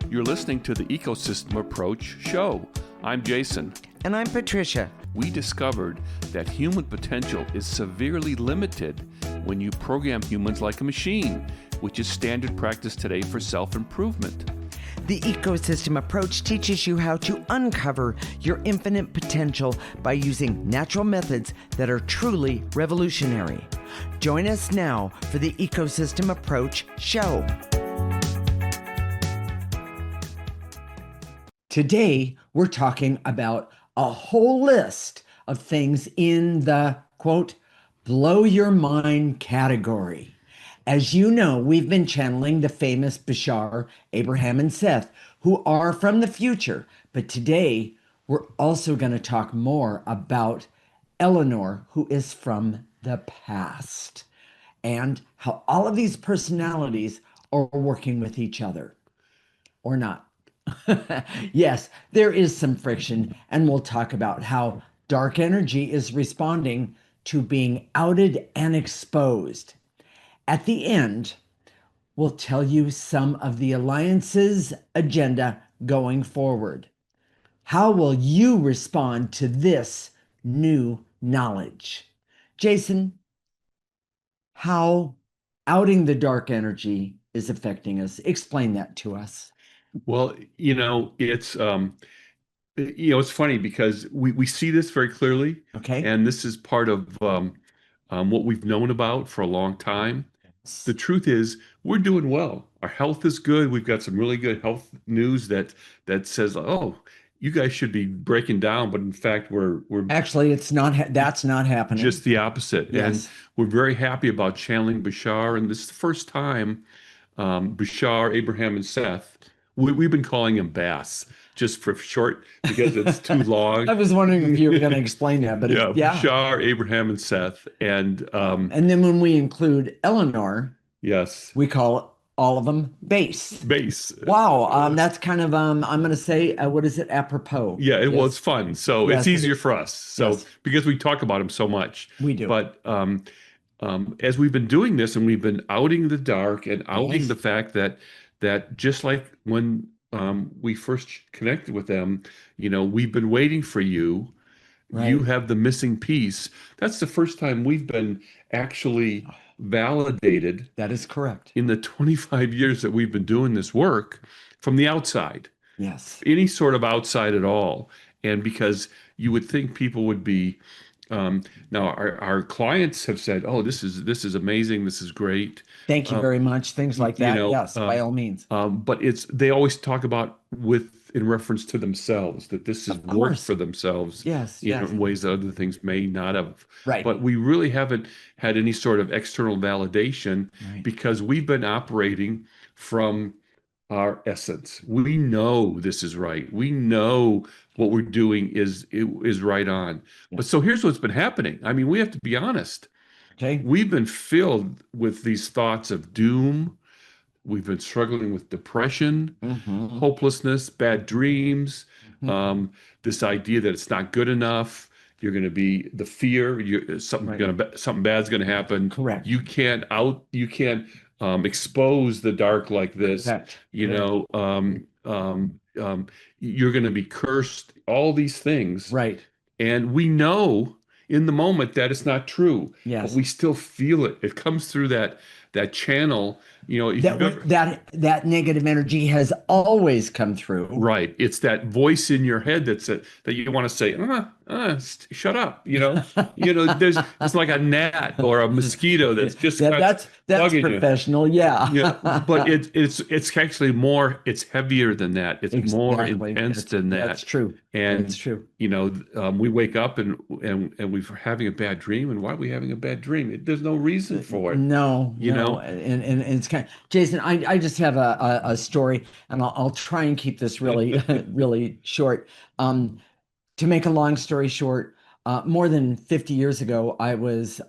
You're listening to the Ecosystem Approach show. I'm Jason. And I'm Patricia. We discovered that human potential is severely limited when you program humans like a machine, which is standard practice today for self-improvement. The Ecosystem Approach teaches you how to uncover your infinite potential by using natural methods that are truly revolutionary. Join us now for the Ecosystem Approach show. Today, we're talking about a whole list of things in the, quote, blow your mind category. As you know, we've been channeling the famous Bashar, Abraham, and Seth, who are from the future. But today, we're also going to talk more about Eleanor, who is from the past, and how all of these personalities are working with each other, or not. Yes, there is some friction, and we'll talk about how dark energy is responding to being outed and exposed. At the end, we'll tell you some of the Alliance's agenda going forward. How will you respond to this new knowledge? Jason, how outing the dark energy is affecting us. Explain that to us. Well, it's funny because we see this very clearly. Okay. And this is part of what we've known about for a long time. The truth is, we're doing well. Our health is good. We've got some really good health news that says, oh, you guys should be breaking down. But in fact, we're actually, it's not. That's not happening. Just the opposite. Yes. And we're very happy about channeling Bashar. And this is the first time Bashar, Abraham, and Seth. We've been calling him Bass just for short because it's too long. I was wondering if you were going to explain that, but yeah, Bashar, Abraham, and Seth, and then when we include Eleanor, yes, we call all of them Base. Wow, that's kind of I'm going to say what is it, apropos? Yeah, well, it's fun, so yes, it's easier for us. So because we talk about him so much, we do. But as we've been doing this, and we've been outing the dark and outing the fact that just like when we first connected with them, we've been waiting for you. Right. You have the missing piece. That's the first time we've been actually validated. That is correct. In the 25 years that we've been doing this work from the outside. Yes. Any sort of outside at all. And because you would think people would be, now our clients have said, oh, this is amazing. This is great. Thank you very much. Things like that. Yes, by all means. But they always talk about in reference to themselves, that this is work for themselves. Yes. In ways that other things may not have. Right. But we really haven't had any sort of external validation because we've been operating from our essence. We know this is right. We know what we're doing is right on. Yeah. But so here's what's been happening. I mean, we have to be honest. Okay. We've been filled with these thoughts of doom. We've been struggling with depression, hopelessness, bad dreams, this idea that it's not good enough. You're going to be the fear. Something bad's going to happen. Correct. You can't expose the dark like this. Correct. You're going to be cursed. All these things. Right. And we know in the moment that it's not true. Yes. But we still feel it. It comes through that channel. That negative energy has always come through. Right. It's that voice in your head that you want to say, shut up. It's like a gnat or a mosquito that's just that's professional. You. Yeah. But it's actually more. It's heavier than that. It's more intense than that. That's true. And it's true. We wake up and we're having a bad dream. And why are we having a bad dream? There's no reason for it. No. And it's kind of, Jason, I just have a story, and I'll try and keep this really, really short. To make a long story short, more than 50 years ago, I was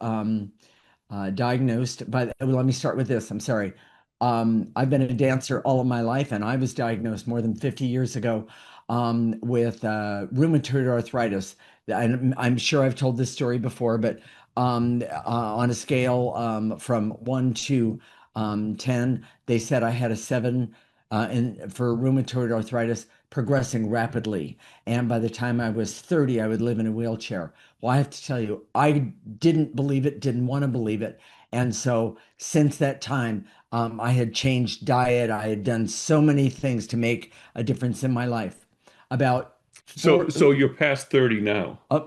diagnosed by, let me start with this. I'm sorry. I've been a dancer all of my life, and I was diagnosed more than 50 years ago with rheumatoid arthritis. I'm sure I've told this story before, but on a scale from 1 to 10, they said I had a 7 and for rheumatoid arthritis progressing rapidly. And by the time I was 30, I would live in a wheelchair. Well, I have to tell you, I didn't believe it, didn't want to believe it. And so since that time, I had changed diet. I had done so many things to make a difference in my life. About four. So you're past 30 now. Uh,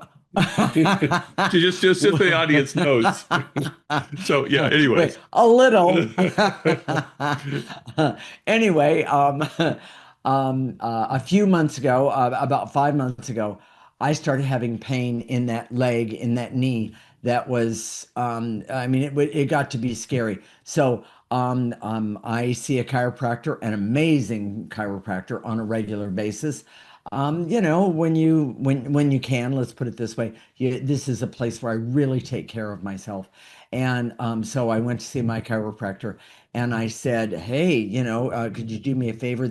Just so the audience knows. So yeah, Wait, anyways. a little. Anyway, a few months ago, about 5 months ago, I started having pain in that leg, in that knee. That was, I mean, it got to be scary. So, I see a chiropractor, an amazing chiropractor, on a regular basis. When you can, let's put it this way, this is a place where I really take care of myself. And so I went to see my chiropractor and I said, hey, could you do me a favor?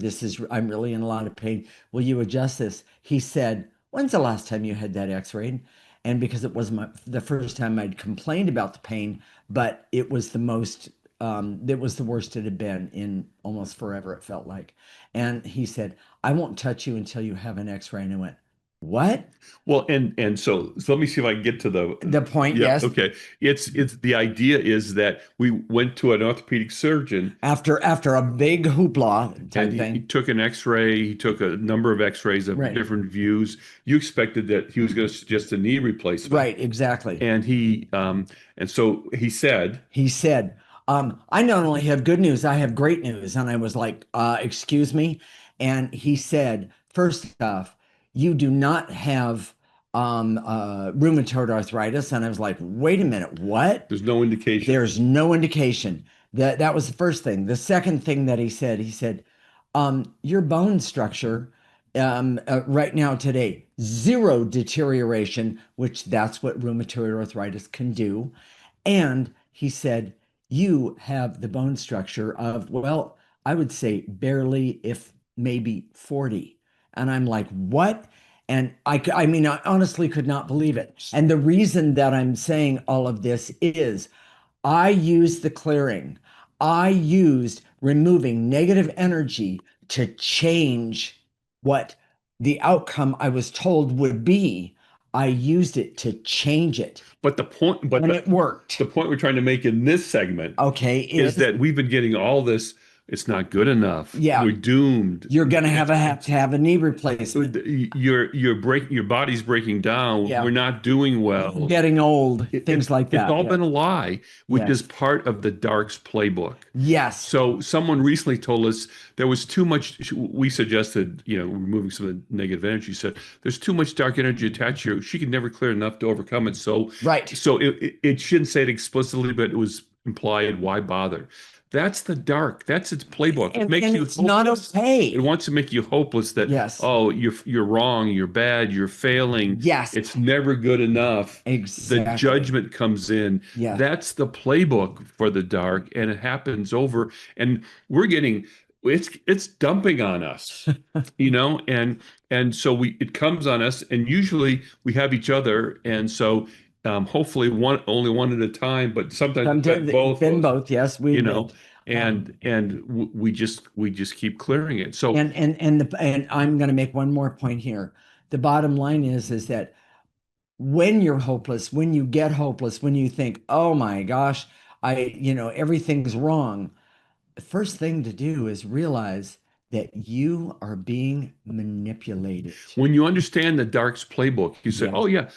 I'm really in a lot of pain. Will you adjust this? He said, when's the last time you had that x-rayed? And because it was the first time I'd complained about the pain, but it was the worst it had been in almost forever, it felt like. And he said, I won't touch you until you have an x-ray. And I went, what? Well, and so let me see if I can get to The point, yeah, yes. okay. It's the idea is that we went to an orthopedic surgeon After a big hoopla type and he thing. took an x-ray, he took a number of x-rays of Right. different views. You expected that he was going to suggest a knee replacement. Right, exactly. And so He said, I not only have good news, I have great news. And I was like, excuse me. And he said, first off, you do not have rheumatoid arthritis. And I was like, wait a minute, what? there's no indication. There's no indication. That was the first thing. The second thing that he said, your bone structure right now today, zero deterioration, which that's what rheumatoid arthritis can do. And he said, you have the bone structure of, well, I would say barely, if maybe 40. And I'm like, what? And I mean, I honestly could not believe it. And the reason that I'm saying all of this is I used the clearing. I used removing negative energy to change what the outcome I was told would be. I used it to change it, But and it worked. the point we're trying to make in this segment Okay, is that we've been getting all this. It's not good enough. Yeah. We're doomed. You're gonna have to have a knee replacement. Your body's breaking down. Yeah. We're not doing well. Getting old, things like that. It's all Yeah. been a lie, which Yes. is part of the Dark's playbook. Yes. So someone recently told us there was too much. We suggested, removing some of the negative energy. Said there's too much dark energy attached here. She could never clear enough to overcome it. So Right. So it shouldn't say it explicitly, but it was implied. Why bother? That's the dark. That's its playbook. It makes you it's not hopeless. okay. It wants to make you hopeless that, Yes. oh, you're wrong, you're bad, you're failing. Yes. It's never good enough. Exactly. The judgment comes in. Yeah. That's the playbook for the dark, and it happens over. And we're getting it's dumping on us, and so it comes on us, and usually we have each other, and so hopefully only one at a time, but sometimes Sometimes both. been both. Yes, we And we just keep clearing it. So and I'm going to make one more point here. The bottom line is that when you're hopeless, when you get hopeless, when you think, oh my gosh, everything's wrong, the first thing to do is realize that you are being manipulated. when you understand the Dark's playbook, you say, Yes. "Oh yeah,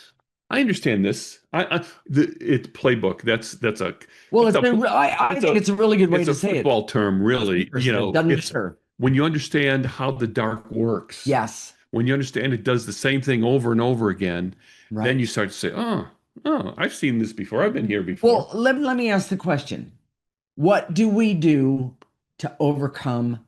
I understand this. It's playbook. That's a Well, it's I think it's a really good way it's to a say it. football term, really. Doesn't It's matter. when you understand how the Dark works. Yes. When you understand it does the same thing over and over again, Right. then you start to say, "Oh, I've seen this before. I've been here before." Well, let me ask the question. What do we do to overcome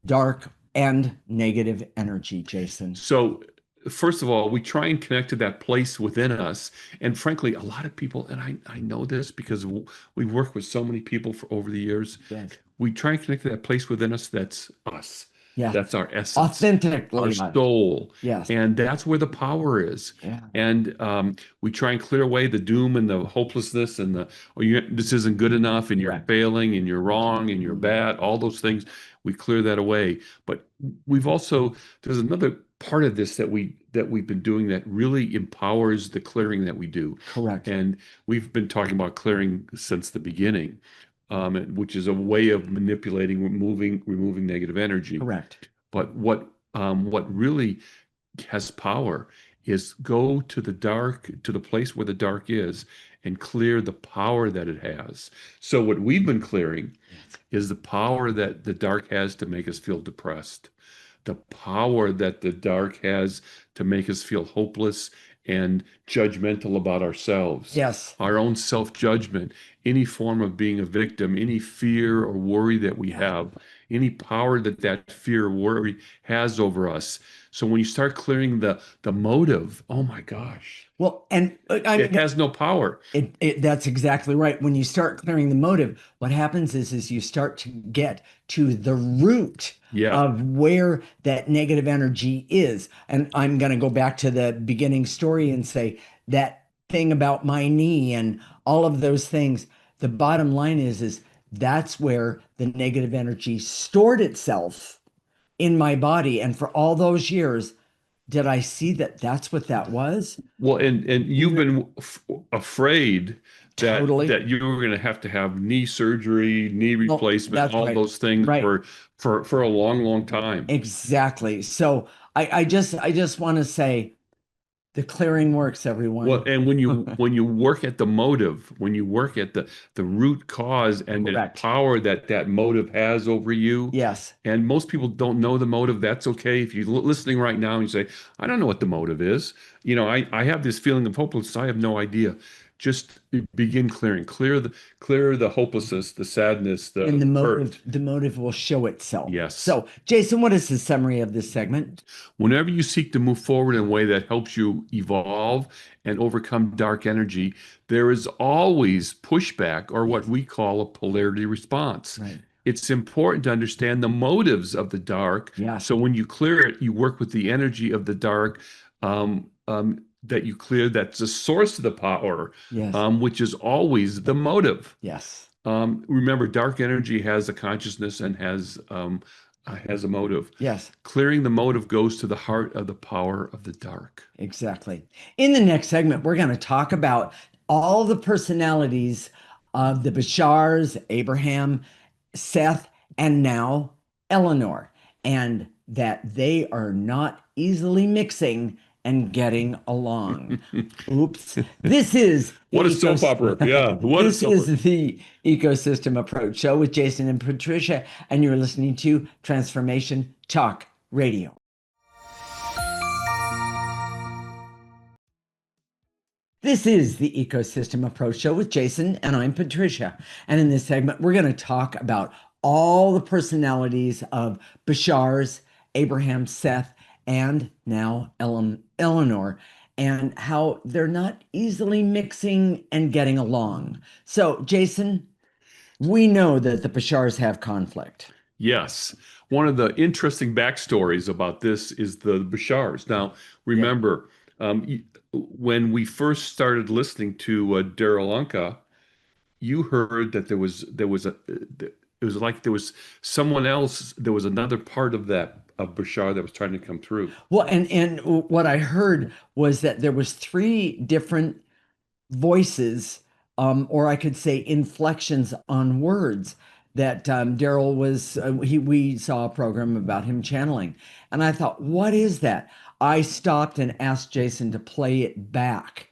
dark and negative energy, Jason? So, first of all, we try and connect to that place within us. And frankly, a lot of people, and I know this because we've worked with so many people for over the years, Yes. we try and connect to that place within us that's us. Yeah. That's our essence, our Authentically. soul. Yes. And that's where the power is. Yeah. And we try and clear away the doom and the hopelessness and oh, this isn't good enough and you're Correct. failing and you're wrong and you're bad, all those things. We clear that away. But we've also, there's another part of this that we've been doing that really empowers the clearing that we do. Correct. And we've been talking about clearing since the beginning, which is a way of manipulating, removing negative energy. Correct. But what really has power is go to the dark, to the place where the dark is, and clear the power that it has. So what we've been clearing is the power that the dark has to make us feel depressed, the power that the dark has to make us feel hopeless and judgmental about ourselves, Yes. our own self-judgment, any form of being a victim, any fear or worry that we have, any power that that fear or worry has over us. So when you start clearing the motive, oh my gosh, Well, and it has no power. that's exactly right. When you start clearing the motive, what happens is you start to get to the root Yeah. of where that negative energy is. And I'm going to go back to the beginning story and say that thing about my knee and all of those things. The bottom line is that's where the negative energy stored itself in my body. And for all those years, did I see that that's what that was? Well, and you've been afraid that Totally. you were going to have knee surgery, knee Well, replacement, that's all right. those things Right. for a long, long time. Exactly. So I just want to say the clearing works, everyone. Well, and when you work at the motive, when you work at the root cause and the Correct. power that that motive has over you, Yes. and most people don't know the motive. That's okay. If you're listening right now and you say, I don't know what the motive is. I have this feeling of hopelessness. I have no idea. Just begin clearing. Clear the hopelessness, the sadness, And the hurt. the motive will show itself. Yes. So, Jason, what is the summary of this segment? Whenever you seek to move forward in a way that helps you evolve and overcome dark energy, there is always pushback or what we call a polarity response. Right. It's important to understand the motives of the dark. Yes. So when you clear it, you work with the energy of the dark that you clear. That's the source of the power, Yes. which is always the motive. Yes. Remember, dark energy has a consciousness and has a motive. Yes. Clearing the motive goes to the heart of the power of the dark. Exactly. In the next segment, we're going to talk about all the personalities of the Bashars, Abraham, Seth, and now Eleanor, and that they are not easily mixing and getting along. Oops. This is What a soap opera. Yeah. What a soap opera. This is the Ecosystem Approach Show with Jason and Patricia, and you're listening to Transformation Talk Radio. This is the Ecosystem Approach Show with Jason, and I'm Patricia. And in this segment, we're going to talk about all the personalities of Bashar's, Abraham, Seth, and now Eleanor, and how they're not easily mixing and getting along. So, Jason, we know that the Bashars have conflict. Yes. One of the interesting backstories about this is the Bashars. Now, remember, when we first started listening to Daryl Anka, you heard that there was it was like there was someone else, there was another part of Bashar that was trying to come through. Well, and what I heard was that there was three different voices, or I could say inflections on words that Daryl was. We saw a program about him channeling, and I thought, what is that? I stopped and asked Jason to play it back,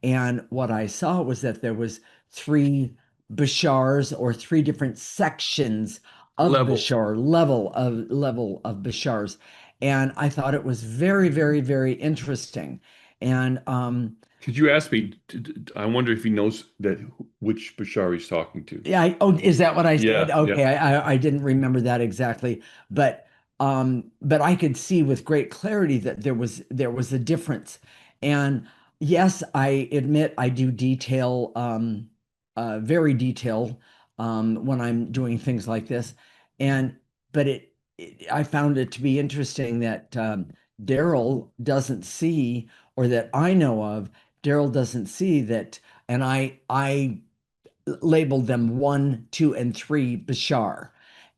and what I saw was that there was three Bashars or three different sections of Bashar, level of Bashars, and I thought it was very, very, very interesting. And could you ask me? I wonder if he knows which Bashar he's talking to. Yeah. Is that what I said? Yeah, Okay. yeah. I didn't remember that exactly, but I could see with great clarity that there was a difference. And yes, I admit I do detail, very detailed, when I'm doing things like this. But I found it to be interesting that Daryl doesn't see, or that I know of, Daryl doesn't see that, and I labeled them one, two, and three Bashar,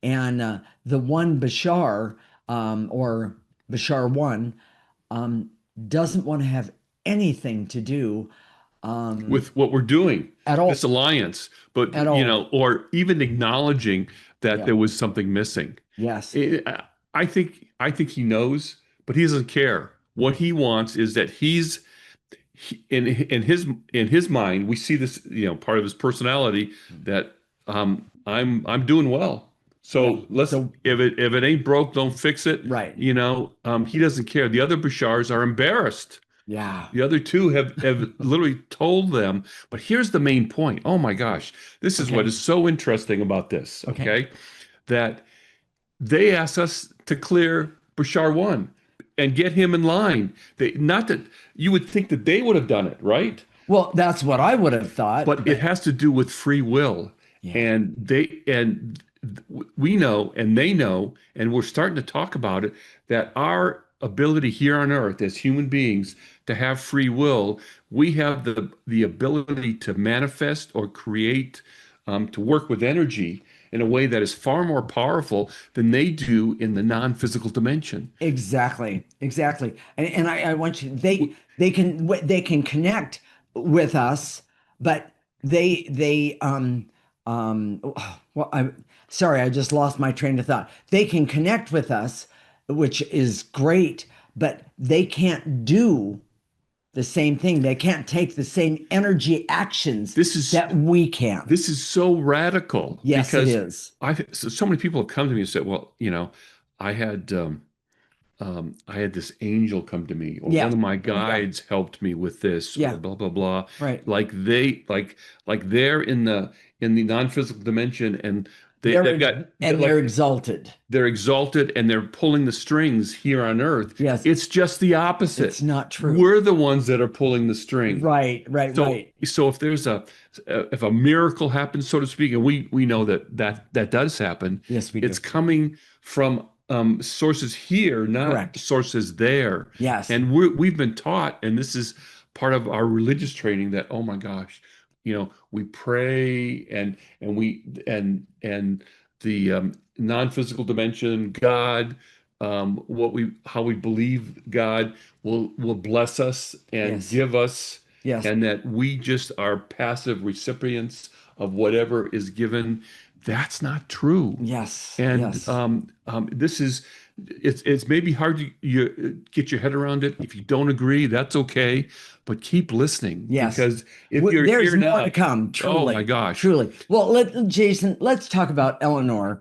and the one Bashar, or Bashar one, um, doesn't want to have anything to do um, with what we're doing, at this all, alliance, but at all. or even acknowledging that Yeah. there was something missing. Yes. I think he knows, but he doesn't care. What he wants is that in his mind, we see this, part of his personality, that I'm doing well. Yeah. So let's So if it ain't broke, don't fix it. right. He doesn't care. The other Bashars are embarrassed. Yeah. The other two have literally told them. But here's the main point. Oh my gosh, this is what Okay. is so interesting about this. Okay. Okay, that they asked us to clear Bashar one and get him in line. Not that you would think that they would have done it, right? Well, that's what I would have thought, But it but has to do with free will. yeah, And we know, and they know, and we're starting to talk about it, that our ability here on earth as human beings to have free will, we have the ability to manifest or create, to work with energy in a way that is far more powerful than they do in the non-physical dimension. exactly, exactly. And I want you, they can connect with us, but well, I'm sorry, I just lost my train of thought. They can connect with us, which is great, but they can't do the same thing. They can't take the same energy actions This is that we can. this is so radical Yes, it because is. so many people have come to me and said, well, I had I had this angel come to me, or Yeah. one of my Yeah. guides helped me with this, or Yeah. blah blah blah. Right. Like they're in the non-physical dimension, and they've They're got and they're exalted. they're exalted and they're pulling the strings here on earth. Yes. It's just the It's opposite. not true. We're the ones that are pulling the string. Right, right, So, right. so if a miracle happens, so to speak, and we know that does happen, Yes, we do. it's coming from sources here, not Correct. sources there. Yes. And we've been taught, and this is part of our religious training, that oh my gosh, we pray and the non-physical dimension, God, how we believe God will bless us and Yes. give us, Yes. and that we just are passive recipients of whatever is given. That's not true. Yes. And Yes. this is it's maybe hard to get your head around it. If you don't agree, that's okay, but keep listening, Yes. because if you're There's here more now, to come, oh my truly. gosh, Truly. Well, Jason, let's talk about Eleanor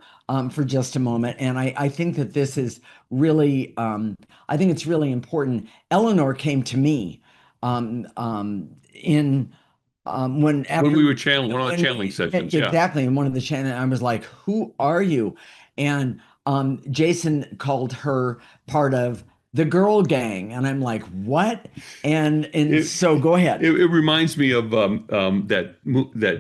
for just a moment. And I think that this is really, I think it's really important. Eleanor came to me in when when after we were channeling one of the when channeling sessions, yeah. exactly in one of the channel, I was like, "Who are you?" And Jason called her part of the girl gang, and I'm like, "What?" And It, so go ahead. it reminds me of that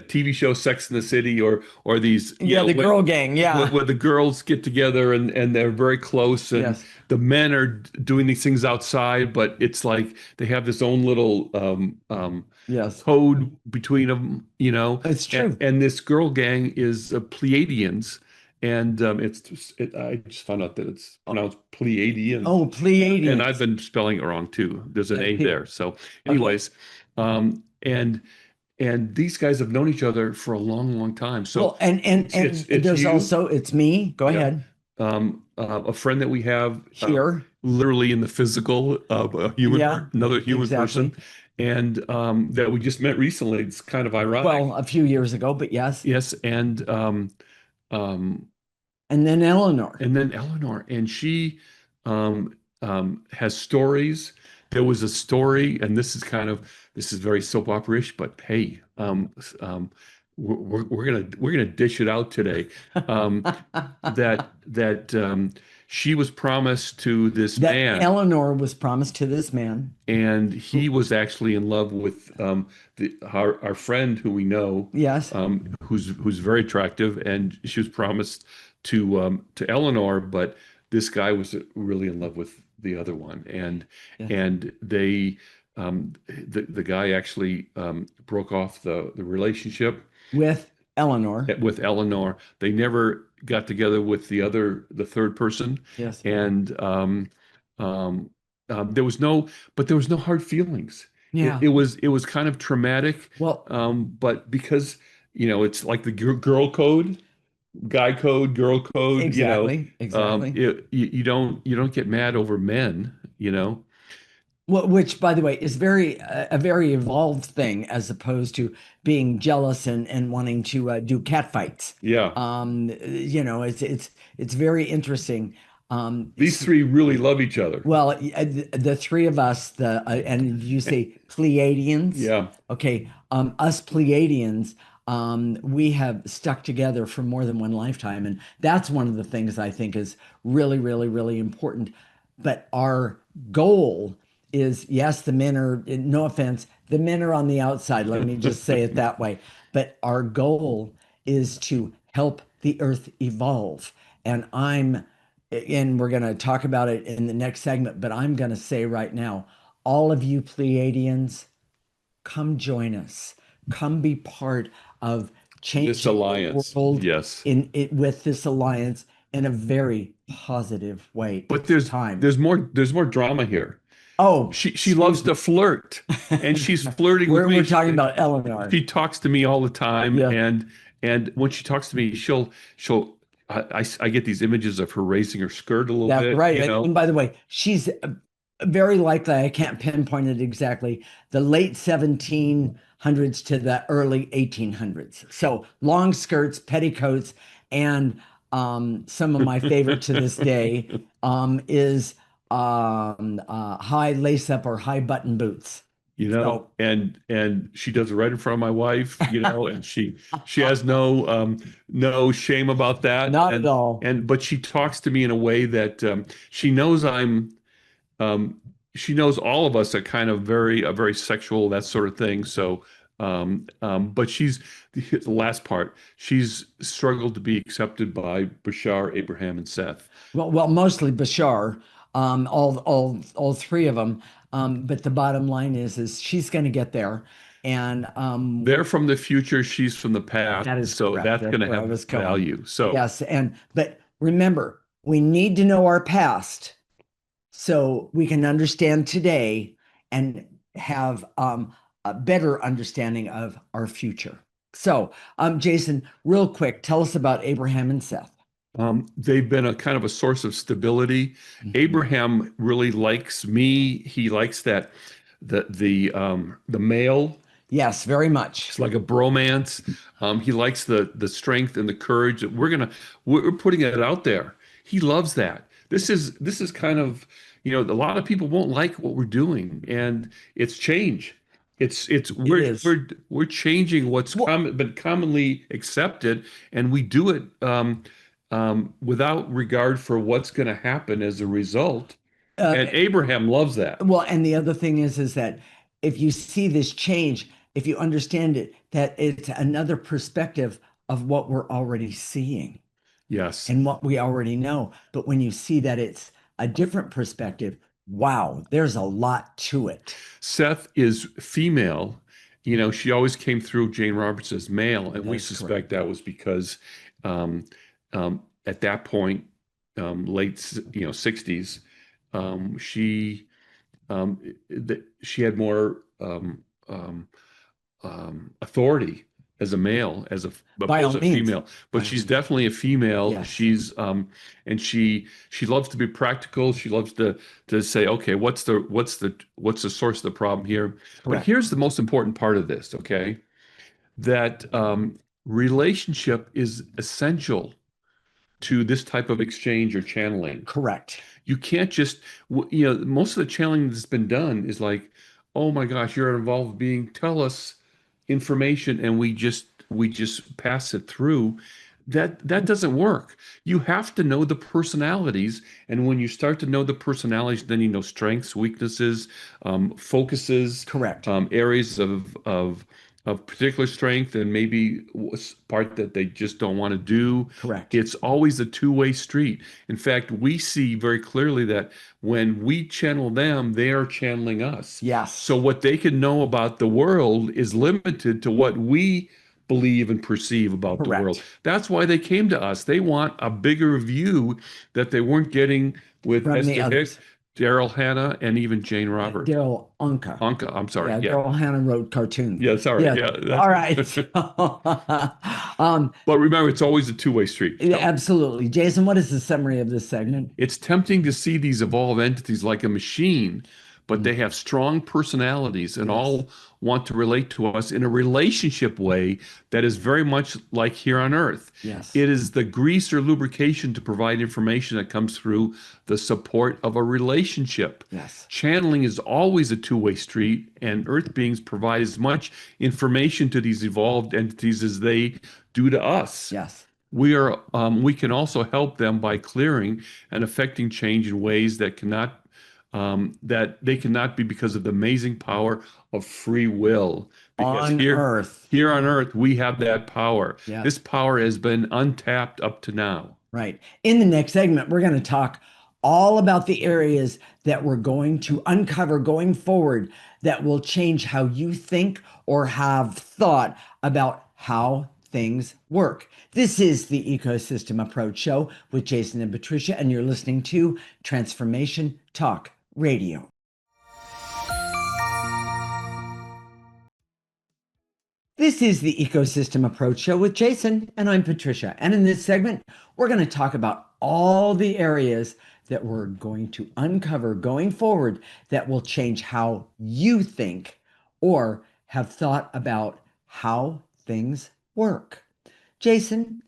TV show Sex in the City, or these, Yeah, the girl gang. Yeah. where the girls get together and they're very close, and Yes. the men are doing these things outside, but it's like they have this own little Yes. code between them, It's and, true. and this girl gang is Pleiadians, and I just found out that it's pronounced Pleiadian, Oh, and I've Pleiadians. been spelling it wrong too. There's an A Okay. there. So, Okay. anyways, and these guys have known each other for a long, long time. So Well, and it's there's you, also it's me. Go yeah, ahead. a friend that we have, Here. literally in the physical, of Yeah, another human person, exactly. and that we just met recently. It's kind of ironic. Well, a few years ago, but yes. Yes, um, And then Eleanor. and then Eleanor, and she has stories. There was a story, and this is very soap opera-ish, but hey, we're gonna dish it out today. Um, that she was promised to this That man, Eleanor was promised to this man. and he was actually in love with our friend who we know, Yes. who's very attractive, and she was promised to Eleanor, but this guy was really in love with the other one, Yes. and the guy actually broke off the relationship With Eleanor. with Eleanor. They never got together with the third person, Yes. and um, there was no hard feelings. It, Yeah. it was it was kind of traumatic, Well, but because it's like the girl code, guy code, girl code. exactly. Exactly. You don't get mad over men. Well, which, by the way, is a very evolved thing as opposed to being jealous and wanting to do cat fights. Yeah, It's very interesting. these three really love each other. Well, the three of us, and you say Pleiadians. Yeah. Okay, us Pleiadians, we have stuck together for more than one lifetime, and that's one of the things I think is really, really, really important. But our goal is, yes, the men are, no offense, the men are on the outside. Let me just say it that way. But our goal is to help the earth evolve, and we're going to talk about it in the next segment, but I'm going to say right now, all of you Pleiadians, come join us. Come be part of This changing the alliance, world yes. in it with this alliance in a very positive way. But It's there's time. there's more there's more drama here. Oh, She loves excuse to flirt, and me. she's flirting with me. We're talking about Eleanor. She talks to me all the time, Yeah, and when she talks to me, she'll I get these images of her raising her skirt a little that's bit, right. And by the way, she's very likely, I can't pinpoint it exactly, the late 1700s to the early 1800s. So long skirts, petticoats, and some of my favorite to this day is high lace up or high button boots. So and she does it right in front of my wife, and she has no shame about that, not at and all. and but she talks to me in a way that she knows um, she knows all of us are kind of very sexual, that sort of thing. So, but the last part, she's struggled to be accepted by Bashar, Abraham, and Seth. Well, mostly Bashar, all three of them. But the bottom line is she's going to get there, and They're from the future, she's from the past, that is so correct. that's That's going to where I have was going. value. So, Yes, but remember, we need to know our past so we can understand today and have a better understanding of our future. So, Jason, real quick, tell us about Abraham and Seth. they've been a kind of a source of stability. Mhm. Abraham really likes me. He likes that the male. Yes, very It's much. like a bromance. He likes the strength and the courage that we're putting it out there. He loves that. This is kind of, a lot of people won't like what we're doing, and it's change. It's It we're is. we're we're changing what's Well, been commonly accepted, and we do it without regard for what's going to happen as a result. uh, And Abraham loves that. Well, and the other thing is that if you see this change, if you understand it, that it's another perspective of what we're already seeing Yes. and what we already know. But when you see that it's a different perspective, wow, there's a lot to it. Seth is female. She always came through Jane Roberts as male, and That we is correct. suspect that was because at that point, late 60s, she she had more authority as a male, By opposed all to means. female. But By all she's means. definitely a female. Yes, And she loves to be practical. She loves to say, okay, what's the source of the problem here? But correct. here's the most important part of this, okay? That relationship is essential to this type of exchange or channeling. Correct. You can't just, most of the channeling that's been done is like, oh my gosh, you're involved being, tell us information, and we just pass it through. that doesn't work. You have to know the personalities, and when you start to know the personalities, then you know strengths, weaknesses, focuses, Correct. areas of particular strength, and maybe part that they just don't want to do. Correct. It's always a two-way street. In fact, we see very clearly that when we channel them, they are channeling us. Yes. So what they can know about the world is limited to what we believe and perceive about the world. Correct. That's why they came to us. They want a bigger view that they weren't getting with From the Esther Hicks, others. Daryl Hannah, and even Jane Robert. Daryl Anka. Anka, I'm sorry. Yeah, Yeah. Daryl Hannah wrote cartoons. Yeah, sorry. Yeah. Yeah. All right. But remember, it's always a two-way street. Yeah, So absolutely. Jason, what is the summary of this segment? it's tempting to see these evolved entities like a machine, but they have strong personalities and Yes. all want to relate to us in a relationship way that is very much like here on Earth. Yes. It is the grease or lubrication to provide information that comes through the support of a relationship. Yes. Channeling is always a two-way street, and Earth beings provide as much information to these evolved entities as they do to us. Yes. We can also help them by clearing and affecting change in ways that they cannot be because of the amazing power of free will. Because On Earth. here on Earth, we have that power. Yeah. This power has been untapped up to now. Right. In the next segment, we're going to talk all about the areas that we're going to uncover going forward that will change how you think or have thought about how things work. This is the Ecosystem Approach Show with Jason and Patricia, and you're listening to Transformation Talk Radio. This is the Ecosystem Approach Show with Jason, and I'm Patricia. And in this segment, we're going to talk about all the areas that we're going to uncover going forward that will change how you think or have thought about how things work. Jason,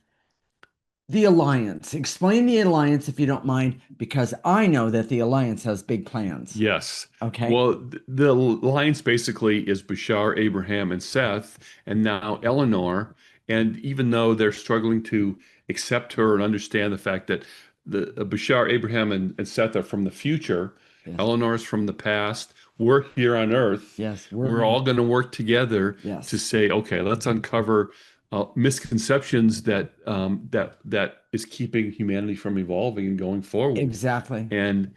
the Alliance. Explain the Alliance if you don't mind, because I know that the Alliance has big plans. Yes. Okay. Well, the alliance basically is Bashar, Abraham, and Seth, and now Eleanor. And even though they're struggling to accept her and understand the fact that the Bashar, Abraham, and Seth are from the future, Yes. Eleanor's from the past. We're here on Earth. Yes. We're all going to work together Yes. to say, okay, let's uncover misconceptions that is keeping humanity from evolving and going forward. Exactly. And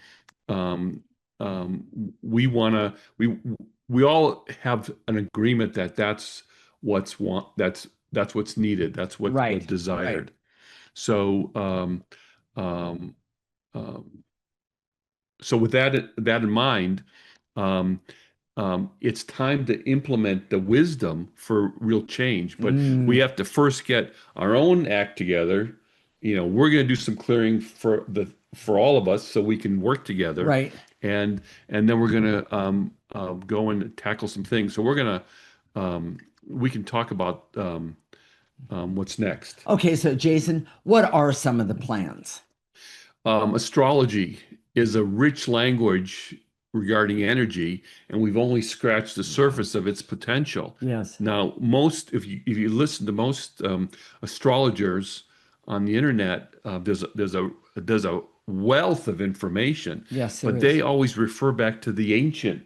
we all have an agreement that that's what's needed. That's what's Right. desired. Right. So so with that in mind, it's time to implement the wisdom for real change. But we have to first get our own act together. We're going to do some clearing for all of us so we can work together. Right. And then we're going to go and tackle some things. So we're going to we can talk about what's next. Okay, so Jason, what are some of the plans? Astrology is a rich language regarding energy, and we've only scratched the surface of its potential. Yes. Now, if you listen to most astrologers on the internet, there's a wealth of information. Yes, but they always refer back to the ancient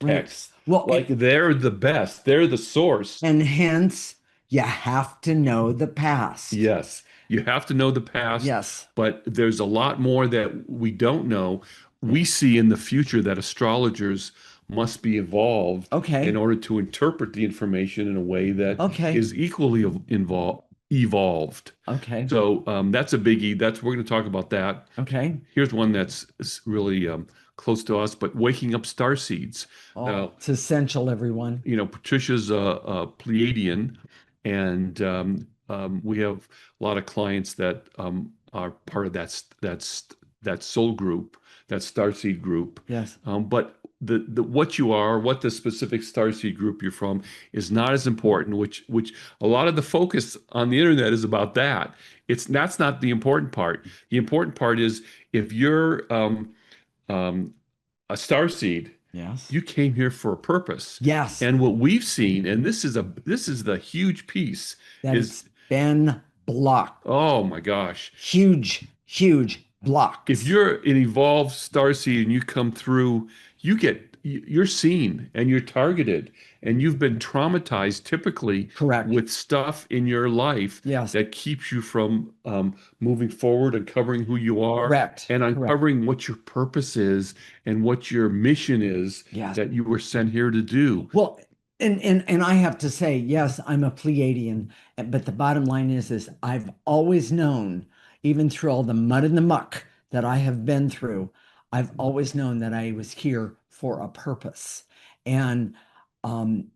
texts. Well, like they're the best, they're the source. And hence, you have to know the past. Yes, you have to know the past. Yes. But there's a lot more that we don't know. We see in the future that astrologers must be evolved in order to interpret the information in a way that is equally evolved. Okay. So that's a biggie. We're going to talk about that. Okay. Here's one that's really close to us, but waking up star seeds. It's essential, everyone. Patricia's a Pleiadian, and we have a lot of clients that are part of that soul group, that starseed group. Yes. But what the specific starseed group you're from is not as important, which a lot of the focus on the internet is about that. That's not the important part. The important part is if you're a starseed, yes, you came here for a purpose. Yes. And what we've seen, and this is the huge piece, it's been blocked. Oh my gosh. Huge, huge If blocks. you're an evolved starseed and you come through, you're seen and you're targeted and you've been traumatized typically Correct. with stuff in your life Yes. that keeps you from moving forward, uncovering who you are Correct. and Correct. uncovering what your purpose is and what your mission is Yes. that you were sent here to do. Well, and I have to say, yes, I'm a Pleiadian, but the bottom line is I've always known, even through all the mud and the muck that I have been through, I've always known that I was here for a purpose. And um,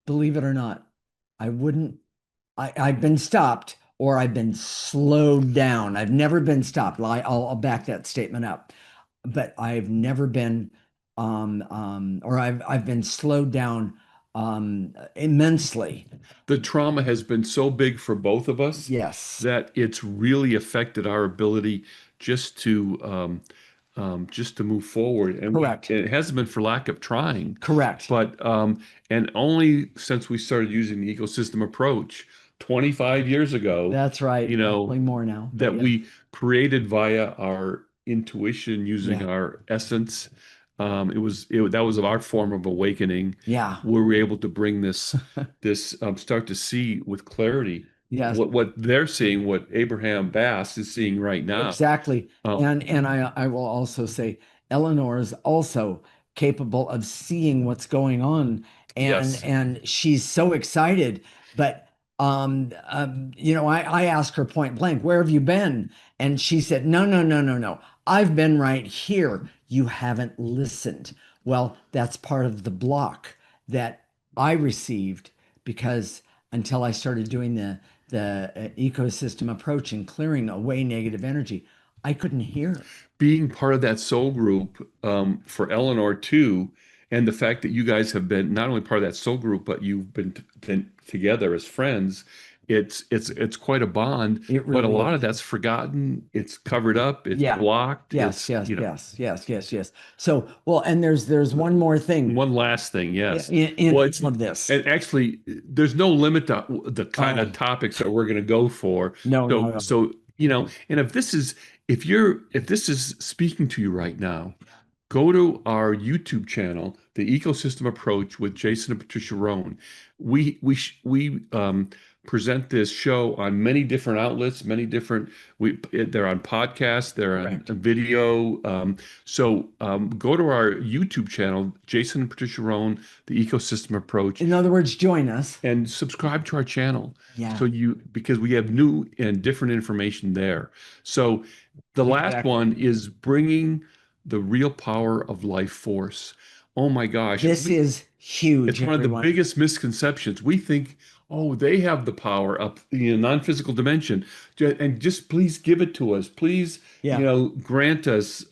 believe it or not, I wouldn't, I've been stopped or I've been slowed down. I've never been stopped. I'll back that statement up, but I've never been, or I've been slowed down immensely. The trauma has been so big for both of us Yes, that it's really affected our ability just to just to move forward. And correct, it hasn't been for lack of trying, correct. but and only since we started using the ecosystem approach 25 years ago, That's right. you Hopefully know, more now, but that yeah, we created via our intuition using yeah, our essence. That was our form of awakening yeah, where we're able to bring this start to see with clarity yes. what they're seeing, what Abraham Bass is seeing right now. Exactly. Um, And I will also say Eleanor is also capable of seeing what's going on yes, and she's so excited. But I asked her point blank, where have you been? And she said, no, no, no, no, no. I've been right here. You haven't listened. Well, that's part of the block that I received because until I started doing the ecosystem approach and clearing away negative energy, I couldn't hear. being part of that soul group for Eleanor too, and the fact that you guys have been not only part of that soul group, but you've been together as friends. It's quite a bond, It but a really lot of is. that's forgotten. It's covered up. It's Yeah. blocked. Yes, It's, yes, yes, yes, yes, yes. So, well, and there's one more thing one last thing, yes. in Well, it's all of this. and actually there's no limit to the kind of Oh, topics that we're going to go for. no, no, So no. so and if this is speaking to you right now, go to our YouTube channel, The Ecosystem Approach with Jason and Patricia Roan. We present this show on many different outlets, many different. They're on podcasts, they're on Correct. video. Go to our YouTube channel, Jason and Patricia Roan, The Ecosystem Approach, In other words, join us. and subscribe to our channel. Yeah, So because we have new and different information there. So the last exactly. one is bringing the real power of life force. Oh my gosh, This is it's huge, one of the everyone. biggest misconceptions. We think, oh, they have the power up in a non-physical dimension, and just please give it to us. Please, Yeah, grant us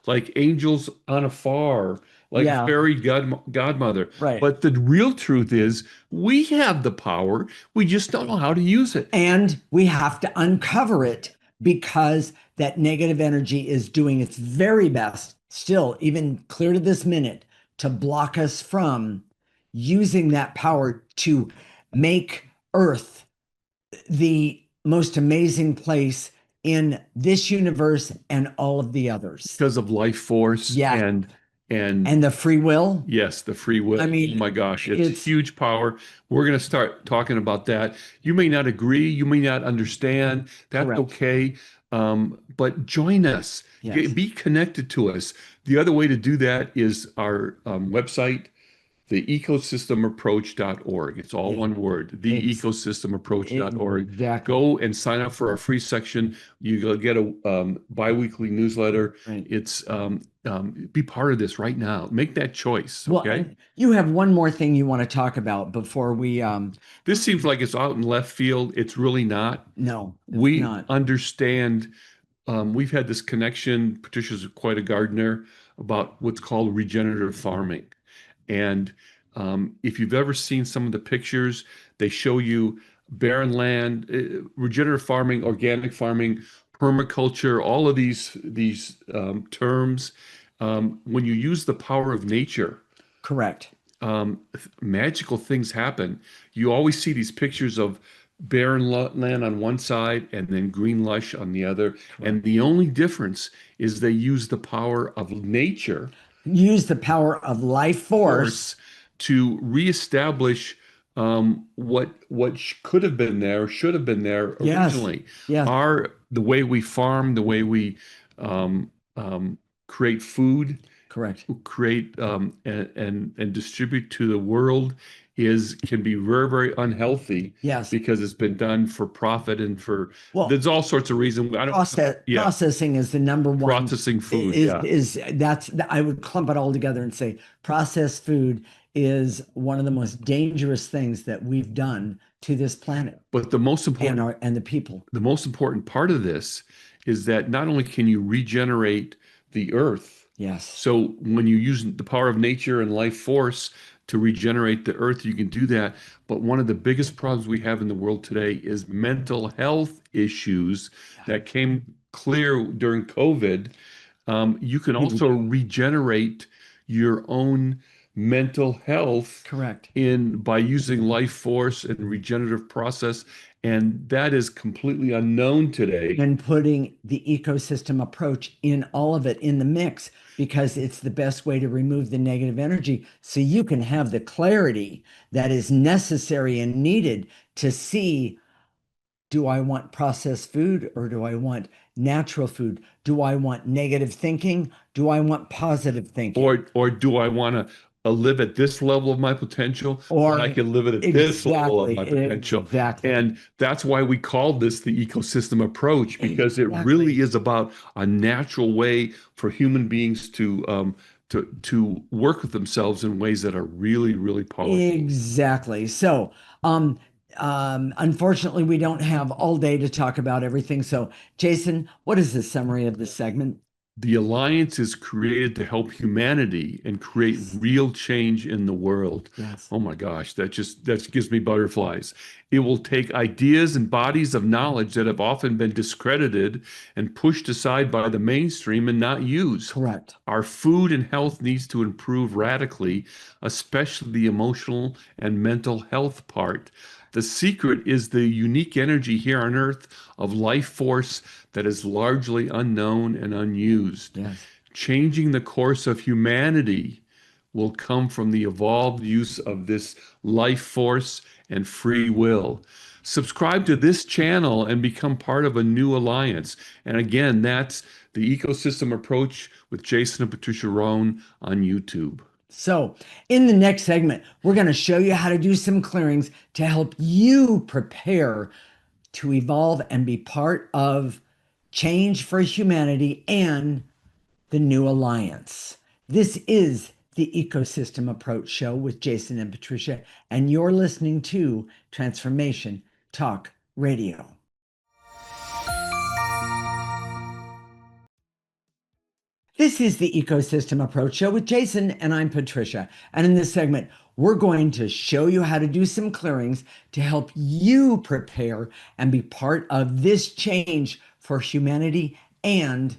like angels on afar, like yeah, fairy godmother. right. But the real truth is, we have the power. We just don't know how to use it. And we have to uncover it because that negative energy is doing its very best, still, even clear to this minute, to block us from using that power to make Earth the most amazing place in this universe and all of the others. Because of life force Yeah. and And the free will. yes, the free will. I Oh mean, my gosh, it's it's huge power. We're going to start talking about that. You may not agree, you may not understand. That's correct. okay. But join us. Yes. Be connected to us. The other way to do that is our website, theecosystemapproach.org. It's all one word, Ex- theecosystemapproach.org. exactly. Go and sign up for our free section. You'll get a biweekly newsletter. Right. It's be part of this right now. Make that choice, Well, okay? and you have one more thing you want to talk about before we This seems like it's out in left field. It's really not. no, it's We not. understand. We've had this connection. Patricia's quite a gardener about what's called regenerative farming. And if you've ever seen some of the pictures, they show you barren land, regenerative farming, organic farming, permaculture, all of these terms. When you use the power of nature, Correct. magical things happen. You always see these pictures of barren land on one side and then green lush on the other. Correct. And the only difference is they use the power of nature Use the power of life force. force to reestablish what could have been there, should have been there Yes. originally. Yes. Our the way we farm, the way we um, create food, Correct. create and distribute to the world is can be very, very unhealthy Yes. because it's been done for profit and for Well, there's all sorts of reasons. I don't, yeah, processing is the number one. processing food. Is Yeah. is that's I would clump it all together and say processed food is one of the most dangerous things that we've done to this planet But and the people. the most important part of this is that not only can you regenerate the earth, Yes. so when you use the power of nature and life force to regenerate the earth, you can do that. But one of the biggest problems we have in the world today is mental health issues that came clear during COVID. You can People- also regenerate your own mental health Correct. in by using life force and regenerative process, and that is completely unknown today. And putting the ecosystem approach in all of it in the mix because it's the best way to remove the negative energy so you can have the clarity that is necessary and needed to see, do I want processed food or do I want natural food? Do I want negative thinking? Do I want positive thinking? Or do I want to live at this level of my potential when I Or can live it at this level of exactly, my potential? exactly, And that's why we called this the ecosystem approach, because it really exactly. is about a natural way for human beings to work with themselves in ways that are really, really powerful. Exactly. So, unfortunately, we don't have all day to talk about everything. So, Jason, what is the summary of this segment? The alliance is created to help humanity and create Yes. real change in the world. Yes. Oh my gosh, that gives me butterflies. It will take ideas and bodies of knowledge that have often been discredited and pushed aside by the mainstream and not used. Correct. Our food and health needs to improve radically, especially the emotional and mental health part. The secret is the unique energy here on Earth of life force that is largely unknown and unused. Yes. Changing the course of humanity will come from the evolved use of this life force and free will. Subscribe to this channel and become part of a new alliance. And again, that's the ecosystem approach with Jason and Patricia Roan on YouTube. So, in the next segment, we're going to show you how to do some clearings to help you prepare to evolve and be part of change for humanity and the new alliance. This is the Ecosystem Approach Show with Jason and Patricia, and you're listening to Transformation Talk Radio. This is the Ecosystem Approach Show with Jason, and I'm Patricia. And in this segment, we're going to show you how to do some clearings to help you prepare and be part of this change for humanity and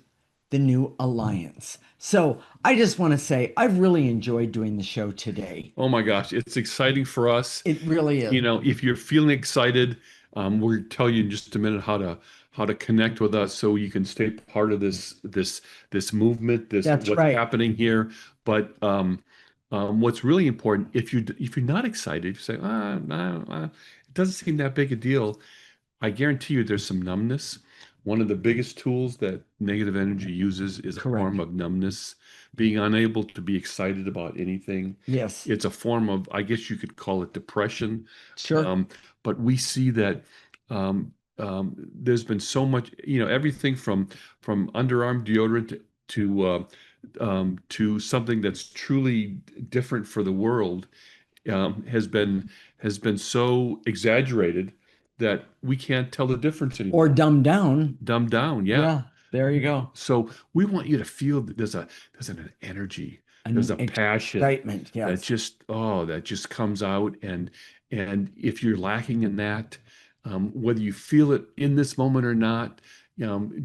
the new alliance. So I just want to say I've really enjoyed doing the show today. Oh my gosh, it's exciting for us. It really is. You know, if you're feeling excited, we're going to tell you in just a minute how to connect with us so you can stay part of this movement, this That's what's right. happening here. But what's really important, if you're not excited, you say, it doesn't seem that big a deal. I guarantee you there's some numbness. One of the biggest tools that negative energy uses is a Correct. form of numbness, being unable to be excited about anything. Yes. It's a form of, I guess you could call it depression. Sure. But we see that there's been so much, everything from underarm deodorant to something that's truly different for the world has been so exaggerated that we can't tell the difference anymore. Or dumbed down. Dumbed down, yeah. Yeah, there you go. So we want you to feel that there's an energy, there's a passion Excitement, that yes. just comes out, and if you're lacking in that, whether you feel it in this moment or not,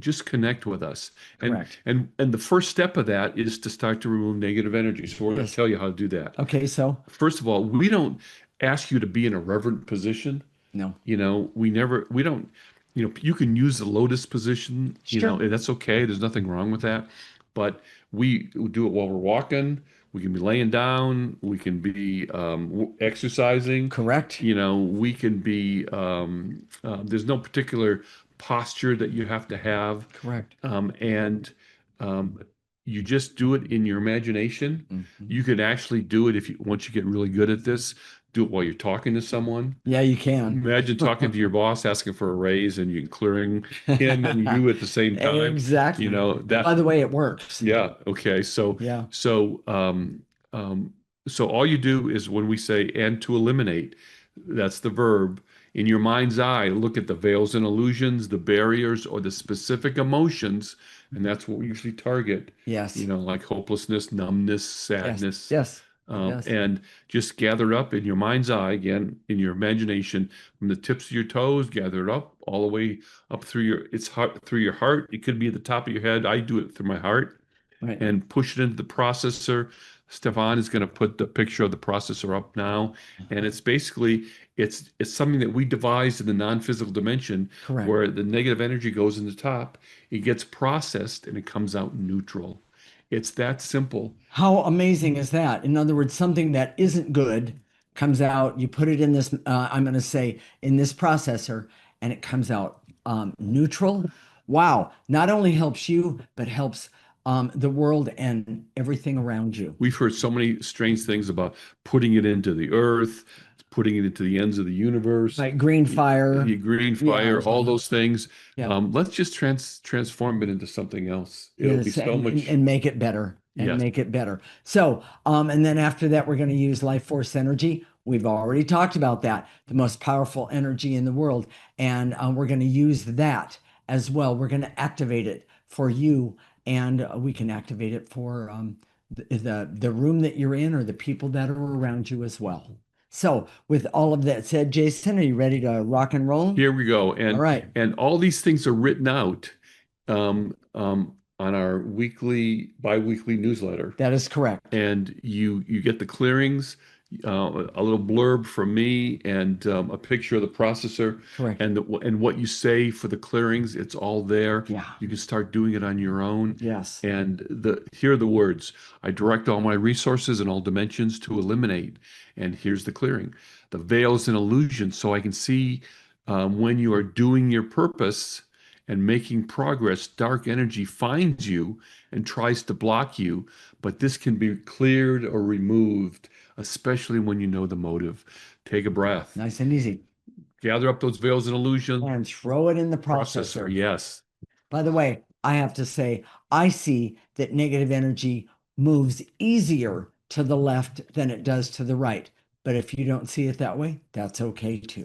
just connect with us. Correct. And the first step of that is to start to remove negative energy. So we're going to Yes. tell you how to do that. Okay, so First of all, we don't ask you to be in a reverent position. No. We don't, you can use the lotus position, Sure. and that's okay. There's nothing wrong with that. But we do it while we're walking. We can be laying down. We can be exercising. Correct. We can be, there's no particular posture that you have to have. Correct. And um, you just do it in your imagination. Mhm. You can actually do it once you get really good at this, do it while you're talking to someone. Yeah, you can. Imagine talking to your boss, asking for a raise, and you clearing him and you at the same time. Exactly. By That, the way, it works. yeah, okay. So, Yeah. so, um, um, so all you do is when we say "and to eliminate," that's the verb. In your mind's eye, look at the veils and illusions, the barriers, or the specific emotions, and that's what we usually target. Yes. Like hopelessness, numbness, Yes. sadness, Yes. Yes. and just gather it up in your mind's eye again, in your imagination, from the tips of your toes, gather it up all the way up through your heart. It could be at the top of your head. I do it through my heart Right. and push it into the processor. Stefan is going to put the picture of the processor up now, and it's basically it's something that we devised in the non-physical dimension, Correct. where the negative energy goes in the top, it gets processed, and it comes out neutral. It's that simple. How amazing is that? In other words, something that isn't good comes out, you put it in this, I'm going to say, in this processor, and it comes out neutral. Wow. Not only helps you, but helps the world and everything around you. We've heard so many strange things about putting it into the earth, putting it into the ends of the universe, Like green fire. green Yeah. fire, all those things. Yeah. Let's just transform it into something else. It'll be Yes, so much. and make it better and Yes. make it better. So, and then after that, we're going to use life force energy. We've already talked about that, the most powerful energy in the world. And we're going to use that as well. We're going to activate it for you, and we can activate it for the room that you're in or the people that are around you as well. So, with all of that said, Jason, are you ready to rock and roll? Here we go. All right. And all these things are written out on our bi-weekly newsletter. That is correct. And you get the clearings, a little blurb from me, and a picture of the processor, Correct. and what you say for the clearings. It's all there. Yeah. You can start doing it on your own. Yes. And here are the words. I direct all my resources in all dimensions to eliminate. And here's the clearing. The veils and illusions, so I can see when you are doing your purpose and making progress, dark energy finds you and tries to block you, but this can be cleared or removed, especially when you know the motive. Take a breath. Nice and easy. Gather up those veils and illusions. And throw it in the processor. Yes. By the way, I have to say, I see that negative energy moves easier to the left than it does to the right. But if you don't see it that way, that's okay too.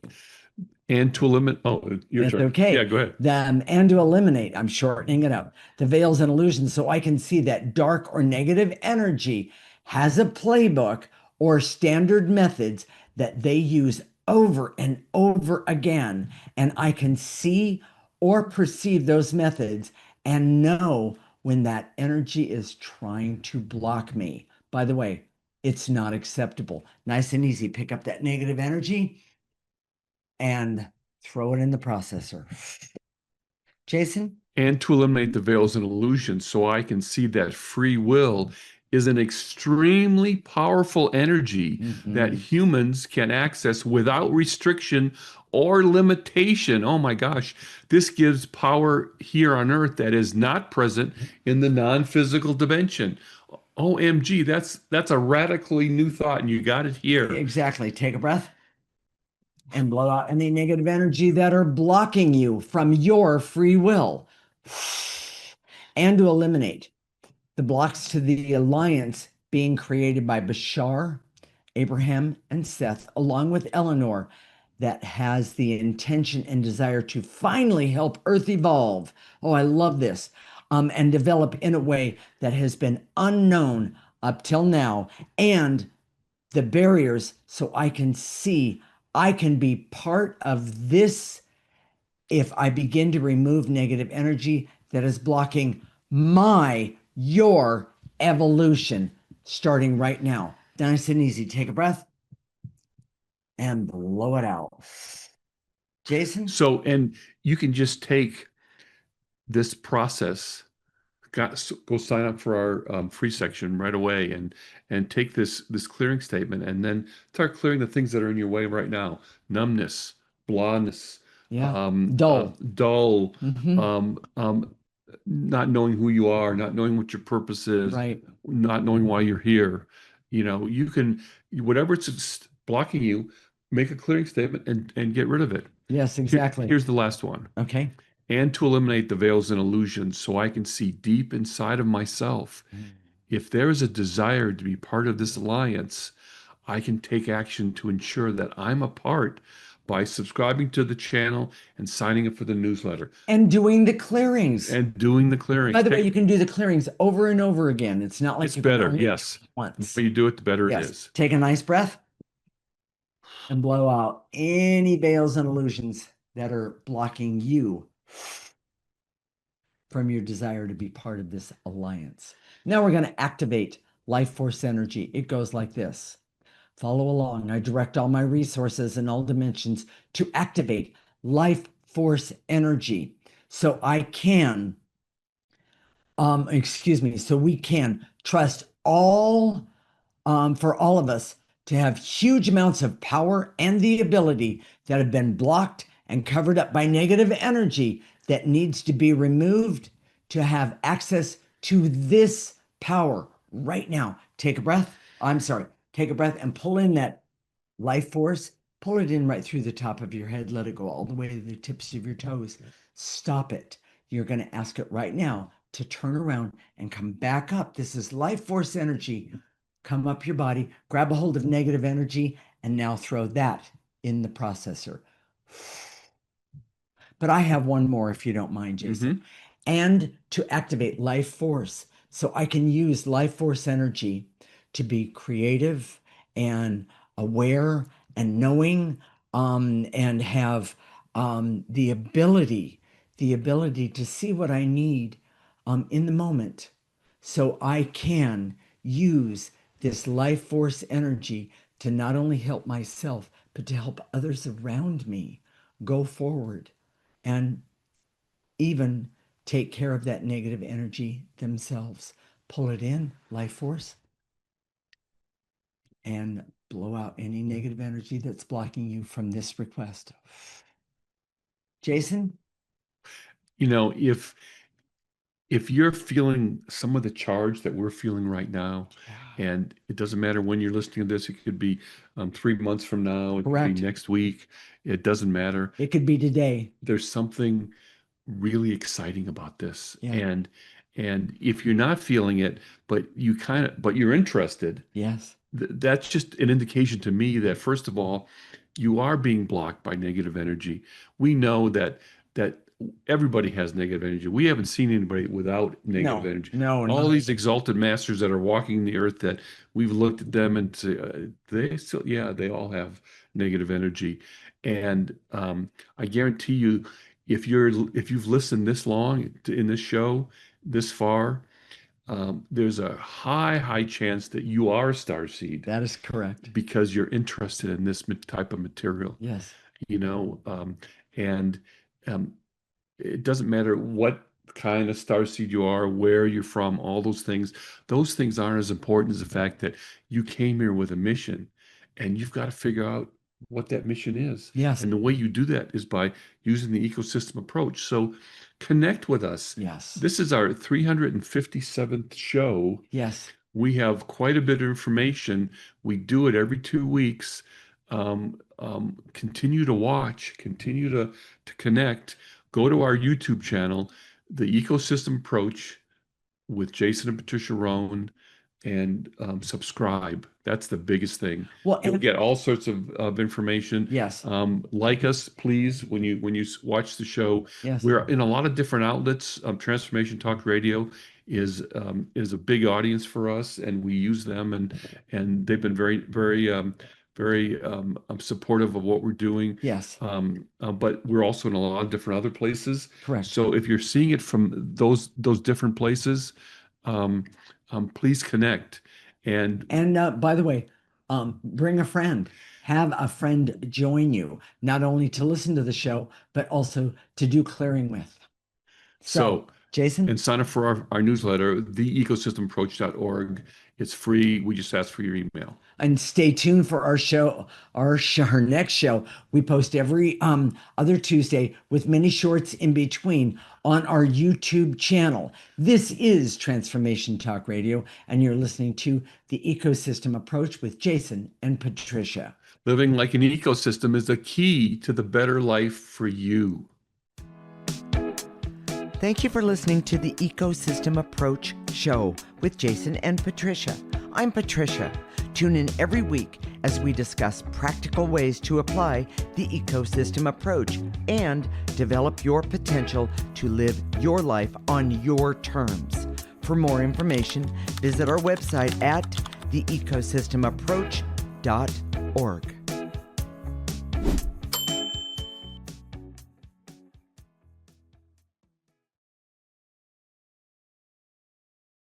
And to eliminate, your That's turn. okay. Yeah, go ahead. And to eliminate, I'm shortening it up, the veils and illusions, so I can see that dark or negative energy has a playbook or standard methods that they use over and over again. And I can see or perceive those methods and know when that energy is trying to block me. By the way, it's not acceptable. Nice and easy. Pick up that negative energy and throw it in the processor. Jason? And to eliminate the veils and illusions, so I can see that free will is an extremely powerful energy that humans can access without restriction or limitation. Oh my gosh, this gives power here on Earth that is not present in the non-physical dimension. OMG, that's a radically new thought, and you got it here. Exactly. Take a breath and blow out any negative energy that are blocking you from your free will. And to eliminate the blocks to the alliance being created by Bashar, Abraham, and Seth, along with Eleanor, that has the intention and desire to finally help Earth evolve. Oh, I love this. And develop in a way that has been unknown up till now. And the barriers, so I can see, I can be part of this if I begin to remove negative energy that is blocking your evolution, starting right now. Nice and easy. Take a breath and blow it out. Jason? So, and you can just take this process, go sign up for our free section right away, and take this clearing statement, and then start clearing the things that are in your way right now: numbness, blondness, Yeah. Dull. dull, Hmm. um, um, not knowing who you are, not knowing what your purpose is, Right. not knowing why you're here. You can, whatever it's blocking you, make a clearing statement and get rid of it. Yes, exactly. Here's the last one. Okay. And to eliminate the veils and illusions so I can see deep inside of myself. Mm. If there is a desire to be part of this alliance, I can take action to ensure that I'm a part by subscribing to the channel and signing up for the newsletter And doing the clearings. and doing the clearings. By the way, you can do the clearings over and over again. It's not like It's you can better, only do it yes. The once. more you do it, the better it Yes. is. Take a nice breath and blow out any veils and illusions that are blocking you from your desire to be part of this alliance. Now we're going to activate life force energy. It goes like this. Follow along. I direct all my resources in all dimensions to activate life force energy so I can, so we can trust all, for all of us to have huge amounts of power and the ability that have been blocked and covered up by negative energy that needs to be removed to have access to this power right now. Take a breath. I'm sorry. Take a breath and pull in that life force. Pull it in right through the top of your head. Let it go all the way to the tips of your toes. Stop it. You're going to ask it right now to turn around and come back up. This is life force energy. Come up your body, grab a hold of negative energy, and now throw that in the processor. But I have one more, if you don't mind, Jason. Mm-hmm. And to activate life force. So I can use life force energy to be creative and aware and knowing, and have the ability to see what I need in the moment. So I can use this life force energy to not only help myself, but to help others around me go forward and even take care of that negative energy themselves. Pull it in, life force, and blow out any negative energy that's blocking you from this request. Jason? If you're feeling some of the charge that we're feeling right now, Yeah. and it doesn't matter when you're listening to this, it could be 3 months from now, it could be Correct. next week, it doesn't matter. It could be today. There's something really exciting about this. Yeah. And if you're not feeling it, but you're interested, Yes. that's just an indication to me that, first of all, you are being blocked by negative energy. We know that everybody has negative energy. We haven't seen anybody without negative No, energy. no, All no. these exalted masters that are walking the earth, that we've looked at them and say, they still, yeah, they all have negative energy. And I guarantee you, if you've listened this long in this show, this far, there's a high chance that you are a starseed That is correct. because you're interested in this type of material, Yes. you know, and um, it doesn't matter what kind of starseed you are, where you're from, all those things. Those things aren't as important as the fact that you came here with a mission, and you've got to figure out what that mission is. Yes. And the way you do that is by using the ecosystem approach. So connect with us. Yes. This is our 357th show. Yes. We have quite a bit of information. We do it every 2 weeks. Continue to watch, continue to connect. Go to our YouTube channel, The Ecosystem Approach with Jason and Patricia Roan, and subscribe. That's the biggest thing. Well, You'll and get all sorts of information. yes. Like us, please, when you watch the show. Yes. We're in a lot of different outlets. Transformation Talk Radio is a big audience for us, and we use them, and they've been very supportive of what we're doing. Yes. But we're also in a lot of different other places. Correct. So if you're seeing it from those different places, please connect. And by the way, bring a friend. have a friend join you, not only to listen to the show, but also to do clearing with. So, Jason? And sign up for our newsletter, theecosystemapproach.org. It's free. We just ask for your email. And stay tuned for our next show. We post every other Tuesday with many shorts in between on our YouTube channel. This is Transformation Talk Radio, and you're listening to The Ecosystem Approach with Jason and Patricia. Living like an ecosystem is the key to the better life for you. Thank you for listening to the Ecosystem Approach Show with Jason and Patricia. I'm Patricia. Tune in every week as we discuss practical ways to apply the ecosystem approach and develop your potential to live your life on your terms. For more information, visit our website at theecosystemapproach.org.